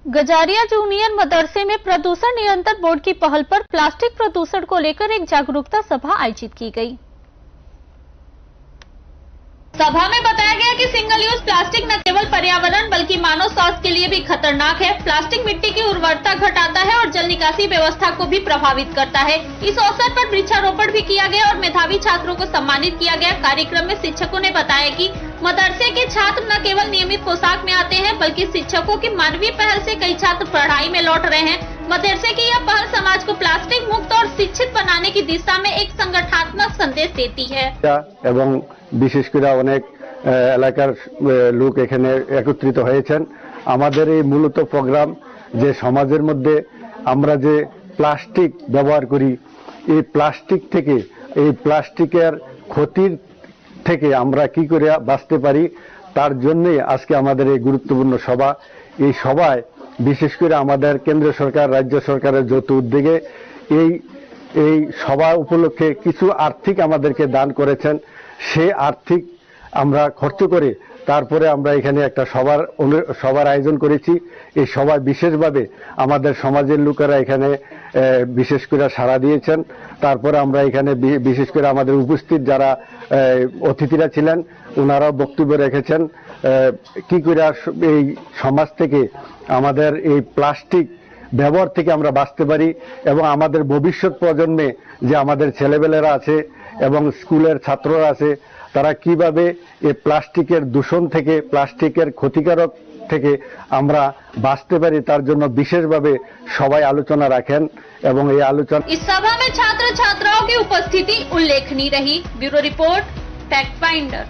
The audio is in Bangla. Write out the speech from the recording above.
गजारिया जूनियर मदरसे में प्रदूषण नियंत्रण बोर्ड की पहल पर प्लास्टिक प्रदूषण को लेकर एक जागरूकता सभा आयोजित की गई। सभा में बताया गया कि सिंगल यूज प्लास्टिक न केवल पर्यावरण बल्कि मानव स्वास्थ्य के लिए भी खतरनाक है। प्लास्टिक मिट्टी की उर्वरता घटाता है और जल निकासी व्यवस्था को भी प्रभावित करता है। इस अवसर पर वृक्षारोपण भी किया गया और मेधावी छात्रों को सम्मानित किया गया। कार्यक्रम में शिक्षकों ने बताया कि मदरसे के छात्र न केवल नियमित पोशाक में आते हैं बल्कि शिक्षकों की मानवीय पहल से कई छात्र पढ़ाई में लौट रहे हैं। मदरसे की यह पहल समाज को प्लास्टिक मुक्त और शिक्षित बनाने की दिशा में एक संगठनात्मक संदेश देती है। এবং বিশেষ করে অনেক এলাকার লোক এখানে একত্রিত হয়েছেন। আমাদের এই মূলত প্রোগ্রাম যে সমাজের মধ্যে আমরা যে প্লাস্টিক ব্যবহার করি, এই প্লাস্টিক থেকে এই প্লাস্টিকের ক্ষতির থেকে আমরা কি করে বাঁচতে পারি তার জন্যই আজকে আমাদের এই গুরুত্বপূর্ণ সভা। এই সভায় বিশেষ করে আমাদের কেন্দ্র সরকার রাজ্য সরকারের যৌথ উদ্যোগে এই সভা উপলক্ষে কিছু আর্থিক আমাদেরকে দান করেছেন। সেই আর্থিক আমরা খরচ করে তারপরে আমরা এখানে একটা সভার আয়োজন করেছি। এই সভায় বিশেষভাবে আমাদের সমাজের লোকেরা এখানে বিশেষ করে সাড়া দিয়েছেন। তারপরে আমরা এখানে বিশেষ করে আমাদের উপস্থিত যারা অতিথিরা ছিলেন ওনারাও বক্তব্য রেখেছেন কি করে এই সমাজ থেকে আমাদের এই প্লাস্টিক ব্যবহার থেকে আমরা বাঁচতে পারি এবং আমাদের ভবিষ্যৎ প্রজন্মে যে আমাদের ছেলেবেলেরা আছে এবং স্কুলের ছাত্ররা আছে তারা কিভাবে এই প্লাস্টিকের দূষণ থেকে প্লাস্টিকের ক্ষতিকারক থেকে আমরা বাঁচতে পারি তার জন্য বিশেষভাবে সবাই আলোচনা রাখেন এবং এই আলোচনা इस सभा में छात्र छात्राओं की उपस्थिति उल्लेखनीय रही। Bureau report fact finder.